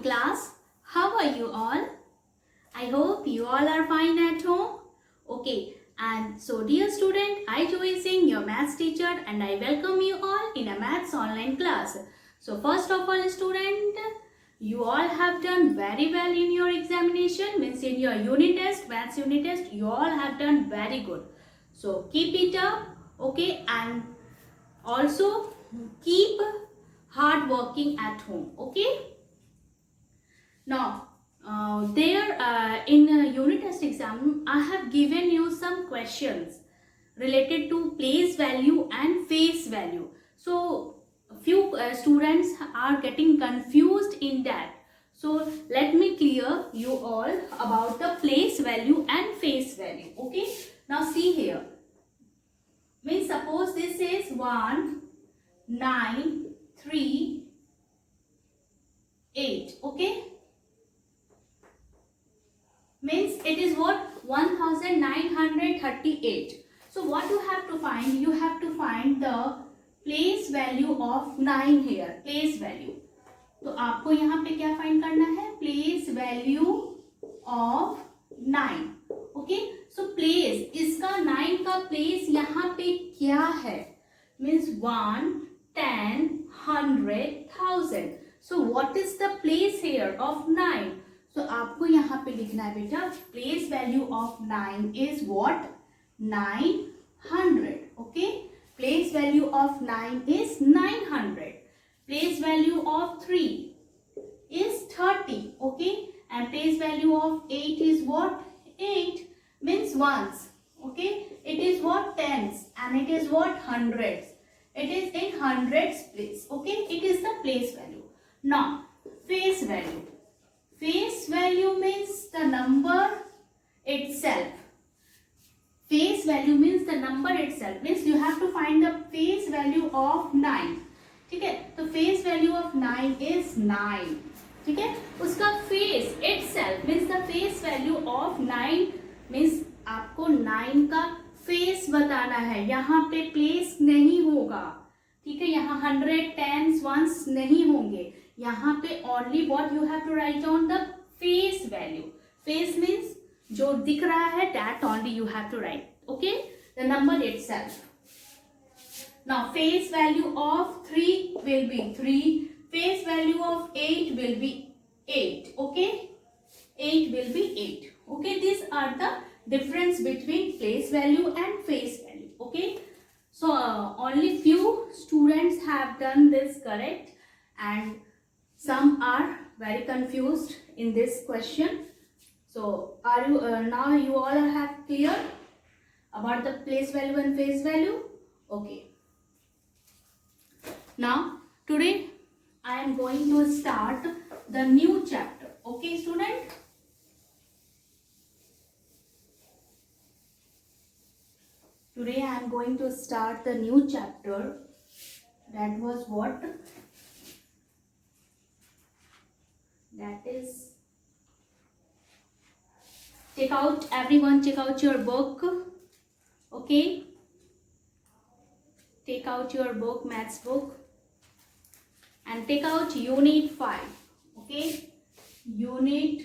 class. How are you all? I hope you all are fine at home. Okay, and so dear student, I Joy Singh, your maths teacher, and I welcome you all in a maths online class. So first of all, student, you all have done very well in your examination, means in your unit test, maths unit test, you all have done very good. So keep it up, okay, and also keep hard working at home, okay. Now, in unit test exam, I have given you some questions related to place value and face value. So, few students are getting confused in that. So, let me clear you all about the place value and face value. Okay. Now, see here. Means suppose this is 1, 9, 3, 8. Okay. Means it is what? 1938. So what you have to find? You have to find the place value of 9 here. Place value. तो आपको यहाँ पे क्या find करना है? Place value of 9. Okay? So place, इसका 9 का place यहाँ पे क्या है? Means 1, 10, 100, 1000. So what is the place here of 9? तो आपको यहाँ पे लिखना है बेटा, place value of 9 is what? 900. Okay, place value of 9 is 900. Place value of 3 is 30. Okay, and place value of 8 is what? 8 means ones. Okay, it is what? Tens, and it is what? Hundreds. It is in hundreds place. Okay, it is the place value. Now, face value. Face value means the number itself. Face value means the number itself. Means you have to find the face value of 9. ठीक है, तो face value of 9 is 9. ठीक है, उसका face itself means the face value of 9 means आपको 9 का face बताना है. यहाँ पे place नहीं होगा. ठीक है, यहाँ 100, 10s, 1s नहीं होंगे. यहाँ पे only what you have to write on the face value. Face means जो दिख रहा है, that only you have to write. Okay, the number itself. Now face value of 3 will be 3. Face value of 8 will be 8. Okay, 8 will be 8. Okay, these are the difference between place value and face value. Okay, so only few students have done this correct, and some are very confused in this question. So are you now you all have clear about the place value and face value? Okay. Now today I am going to start the new chapter. Okay, student? Today I am going to start the new chapter. That was what? That is, everyone check out your book. Okay, take out your book, maths book, and take out unit 5. Okay, unit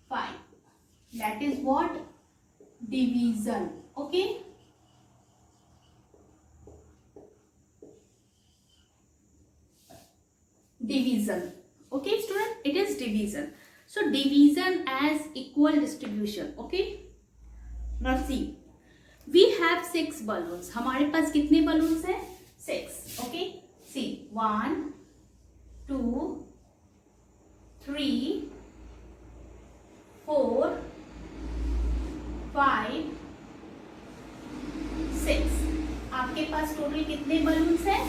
5. That is what? Division. Okay, division. Okay, student, it is division. So division as equal distribution. Okay, now see, we have 6 balloons. हमारे पास कितने balloons हैं? 6. Okay, see, 1, 2, 3, 4, 5, 6. आपके पास total कितने balloons हैं?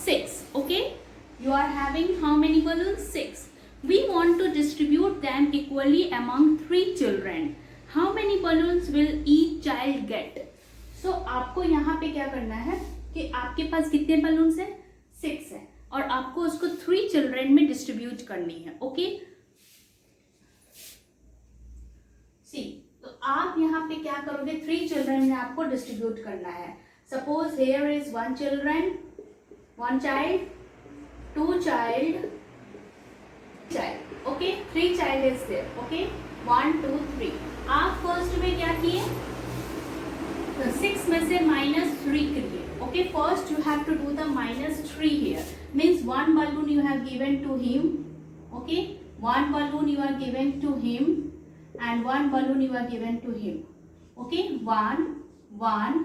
6. Okay, you are having how many balloons? 6. We want to distribute them equally among 3 children. How many balloons will each child get? So आपको यहाँ पे क्या करना है कि आपके पास कितने balloons हैं? 6 है, और आपको उसको 3 children में distribute करनी है. Okay? See, तो आप यहाँ पे क्या करोगे? 3 children में आपको distribute करना है. Suppose here is 1 children, 1 child, 2 child, okay, 3 child is there, okay, 1 2 3. आप फर्स्ट में क्या किए, तो 6 में से -3 करिए, okay. First you have to do the -3 here, means 1 balloon you have given to him, okay, 1 balloon you are given to him and 1 balloon you are given to him, okay. 1 1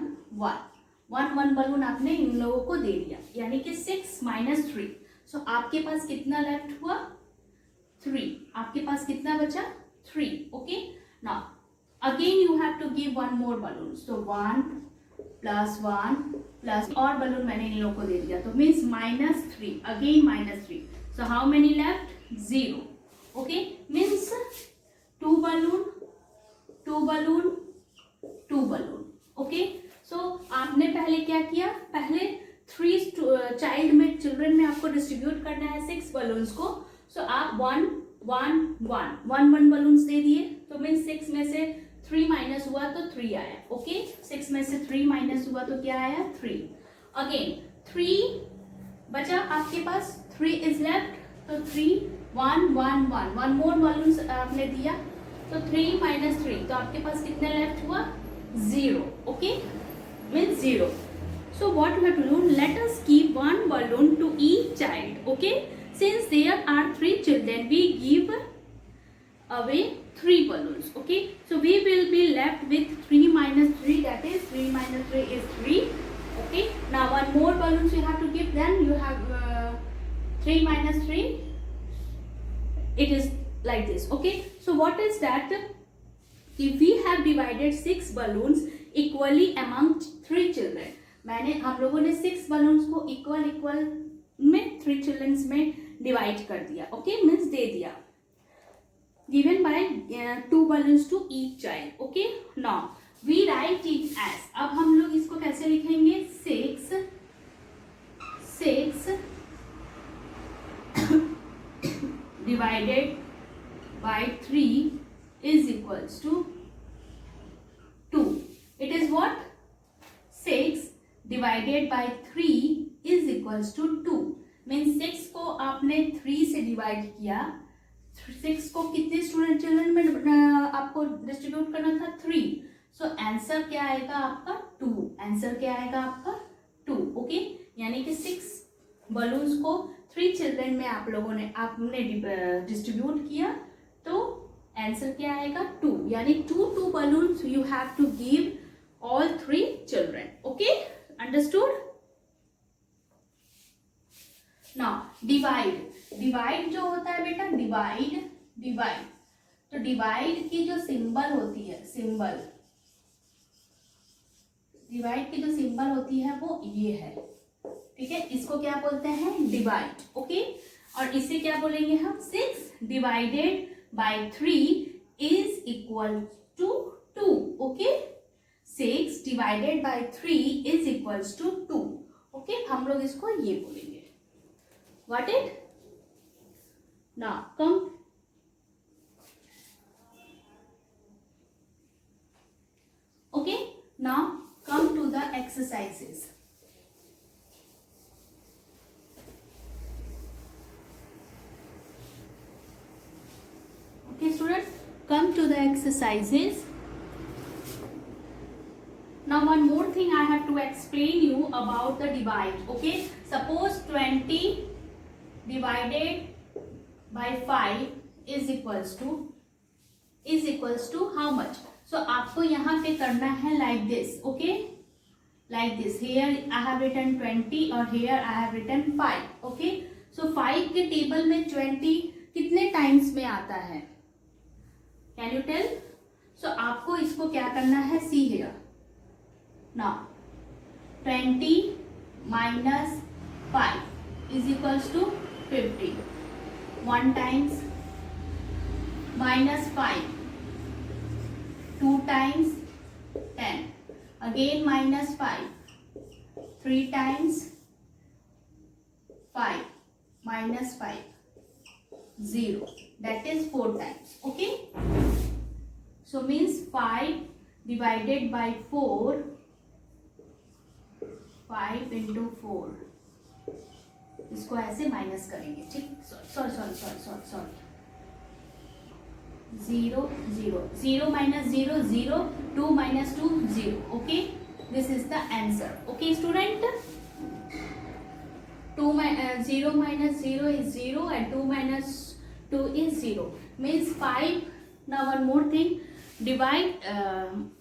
1 1 balloon आपने इन लोगों को दे दिया, यानी कि 6 - 3. सो आपके पास कितना left हुआ, 3. आपके पास कितना बचा, 3, okay. Now again you have to give 1 more balloon, so 1 + 1 plus और बलून मैंने इन लोगों को दे दिया, तो means -3, again -3. So how many left, 0, okay. Means 2 balloon 2 balloon 2 balloon, okay. So आपने पहले क्या किया, पहले 3 चाइल्ड में, चिल्ड्रन में आपको डिस्ट्रीब्यूट करना है 6 बलून्स को. सो आप 1 1 1 1 बलून्स दे दिए, तो मीन्स 6 में से 3 माइनस हुआ तो 3 आया, ओके. 6 में से 3 माइनस हुआ तो क्या आया, 3. अगेन 3 बचा आपके पास, 3 इज लेफ्ट, तो 3 1 1 1 1 मोर बलून्स आपने दिया, तो 3 - 3, तो आपके पास कितने लेफ्ट हुआ, 0, okay. Means 0. So what we have to do, let us give 1 balloon to each child, okay. Since there are 3 children, we give away 3 balloons, okay. So we will be left with 3 - 3, that is 3 - 3 is 3, okay. Now 1 more balloons you have to give, then you have 3 - 3, it is like this, okay. So what is that, if we have divided 6 balloons equally among 3 children, मैंने हम लोगों ने 6 balloons को equal में 3 children's में divide कर दिया, okay. Means दे दिया, given by 2 balloons to each child, okay. Now we write it as, अब हम लोग इसको कैसे लिखेंगे, 6 divided by 3 is equals to 2. It is what, 6 divided by 3 is equals to 2. Means 6 को आपने 3 से डिवाइड किया, 6 को कितने स्टूडेंट चिल्ड्रन में आपको डिस्ट्रीब्यूट करना था, 3. सो आंसर क्या आएगा आपका, 2. आंसर क्या आएगा आपका, 2, ओके. यानी कि 6 बलून्स को 3 चिल्ड्रन में आपने डिस्ट्रीब्यूट किया, तो आंसर क्या आएगा, 2. यानी 2 balloons you have to give all 3 children, okay. Understood? Now divide जो होता है बेटा, divide, तो divide की जो सिंबल होती है, divide की जो सिंबल होती है वो ये है, ठीक है. इसको क्या बोलते हैं, divide, ओके. और इसे क्या बोलेंगे हम, 6 divided by 3 is equal to 2, okay. 6 divided by 3 is equals to 2, okay. हम लोग इसको ये बोलेंगे, got it? Now come, okay. Now come to the exercises. Okay students, come to the exercises. Now one more thing I have to explain you about the divide, okay. Suppose 20 divided by 5 is equals to how much. So आपको यहाँ पे करना है like this, okay, like this. Here I have written 20 और here I have written 5, okay. So 5 के table में 20 कितने times में आता है, can you tell? So आपको इसको क्या करना है, see here. Now 20 minus 5 is equals to 50. 1 times minus 5, 2 times 10. Again minus 5, 3 times 5 minus 5, 0. That is 4 times, okay. So means 5 divided by 4, 5 into 4, इसको ऐसे माइनस करेंगे, ठीक, sorry sorry sorry sorry sorry, 0 0 0 minus 0 0, 2 minus 2 0. Okay, this is the answer. Okay student, 0 minus 0 is 0 and 2 minus 2 is 0, means 5. Now one more thing, divide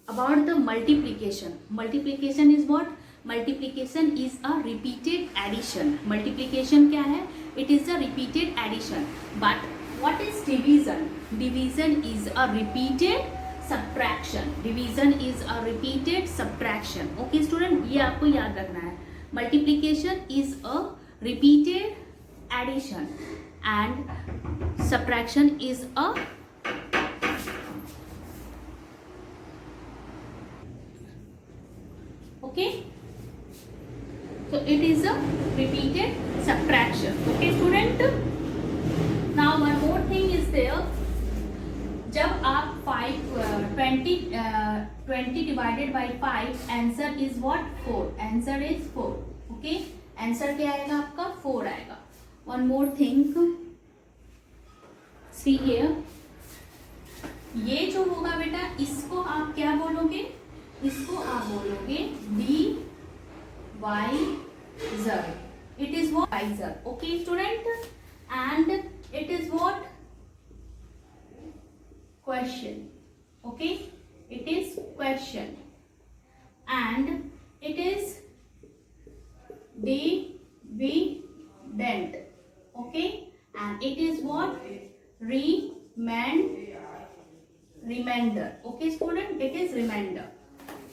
about the multiplication. Multiplication is what? Multiplication is a repeated addition. Multiplication क्या है? It is a repeated addition. But what is division? Division is a repeated subtraction. Division is a repeated subtraction. Okay student, ये आपको याद रखना है. Multiplication is a repeated addition and subtraction is a okay. So it is a repeated subtraction. Okay student. Now one more thing is there. जब आप 20 divided by 5, answer is what? 4. Answer is 4. Okay. Answer क्या आएगा आपका? 4 आएगा. One more thing. See here. ये जो होगा बेटा, इसको आप क्या बोलोगे? इसको आप बोलोगे divisor. It is what? Divisor. Okay student. And it is what? Question. Okay, it is question and it is dividend. Okay, and it is what? Remainder. Okay student, it is remainder.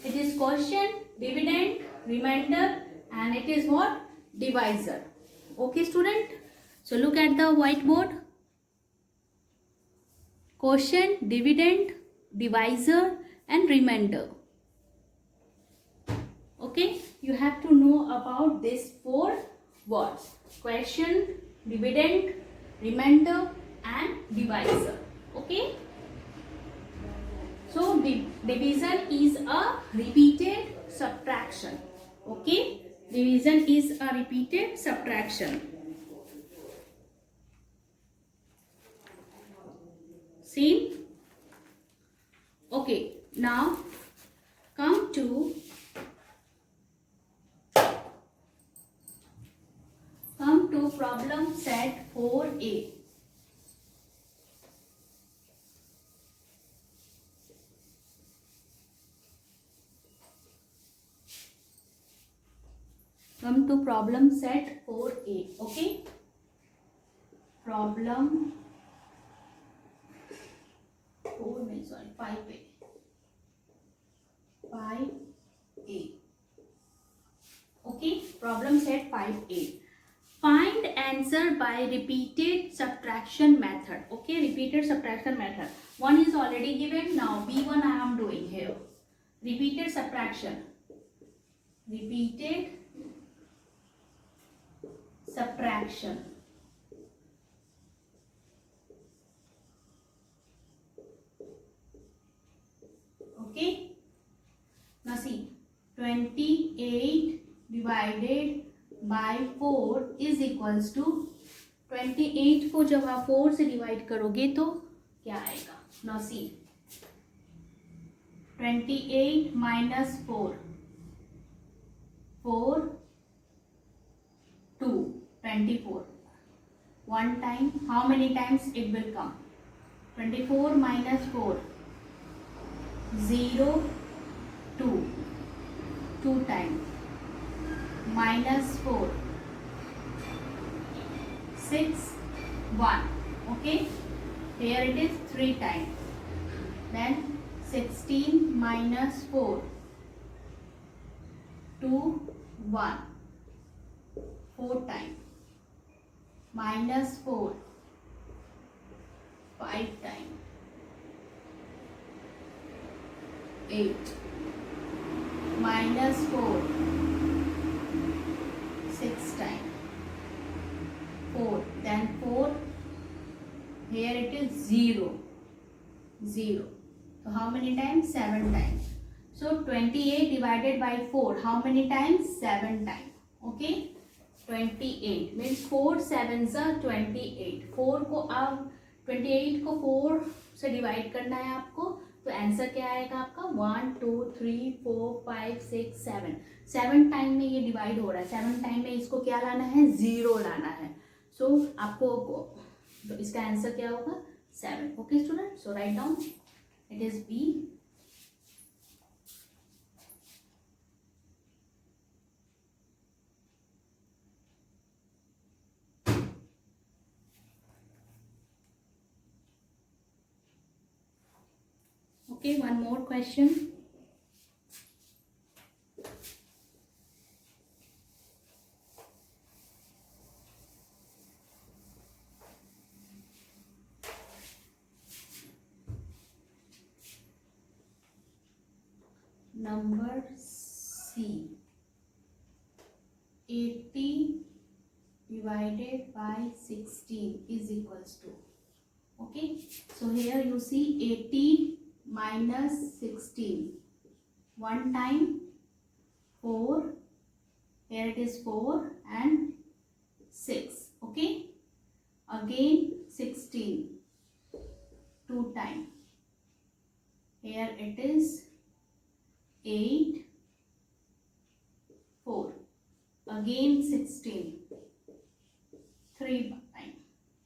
It is question, dividend, remainder, and it is what? Divisor. Okay student, so look at the whiteboard. Quotient, dividend, divisor and remainder. Okay, you have to know about these 4 words: quotient, dividend, remainder and divisor. Okay, so division is a repeated subtraction. Okay, division is a repeated subtraction. See? Okay, now come to problem set 4a. Come to problem set 4a. Okay, problem 5a. 5a. Okay, problem set 5a. Find answer by repeated subtraction method. Okay, repeated subtraction method. One is already given. Now B1 I am doing here. Repeated subtraction. Repeated subtraction. Okay, now see, 28 divided by 4 is equals to 28 को जब आप 4 से divide करोगे तो क्या आएगा? now see, 28 minus 4 2 24. One time, how many times it will come? 24 minus 4 0 2 2 times, minus 4 6 1. Okay, here it is 3 times. Then 16 minus 4 2 1 4 times, minus 4 5 times, 8 minus 4 6 times, 4, then 4, here it is 0 0. So how many times? 7 times. So 28 divided by 4, how many times? 7 times. Okay, 28 means 4 7 28। 4 को अब 28 को 4 से divide करना है आपको, तो answer क्या आएगा आपका 1 2 3 4 5 6 7। 7 टाइम में ये डिवाइड हो रहा है, 7 टाइम में इसको क्या लाना है, 0 लाना है। सो आपको तो इसका आंसर क्या होगा 7। Okay student, so write down it is B. Okay, one more question. Number C. 80 divided by 16 is equals to. Okay, so here you see 80 minus 16. One time 4, here it is 4 and 6. Okay, again 16, 2 time, here it is 8 4, again 16, 3 time,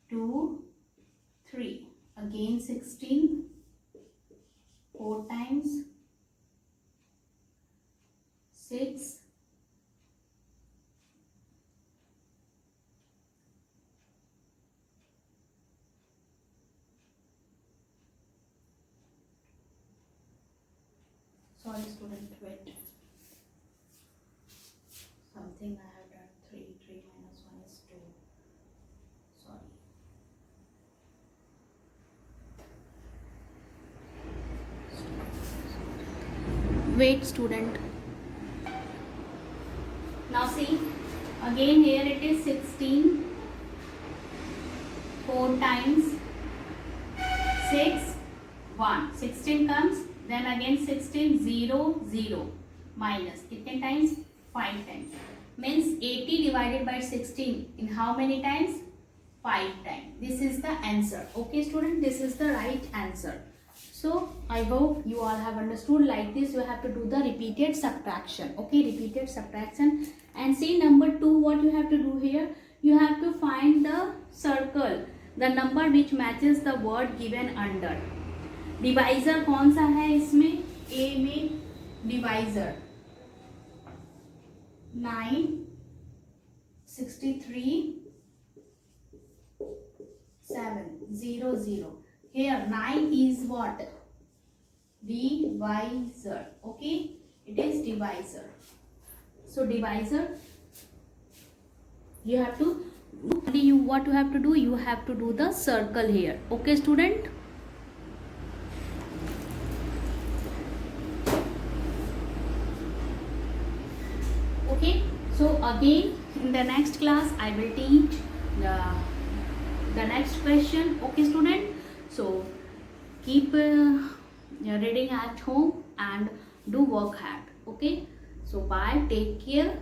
2 3, again 16, 4 times, 6, sorry student, wait, something I have done, 3 minus 1 is 2, sorry. Wait student, now see, again here it is 16, 4 times, 6 1, 16 comes, then again 16 0 0, minus kitne times, 5 times, means 80 divided by 16 in how many times, 5 times. This is the answer. Okay student, this is the right answer. So I hope you all have understood. Like this you have to do the repeated subtraction. Okay, repeated subtraction. And see number 2, what you have to do here, you have to find the circle, the number which matches the word given under. Divisor कौन सा है इसमें, ए में divisor 9 63 7 0 0. Here 9 is what, divisor. Okay, it is divisor. So divisor, you have to what you have to do, you have to do the circle here. Okay student. Okay, so again in the next class I will teach the next question. Okay student, so keep reading at home and do work hard. Okay, so bye, take care.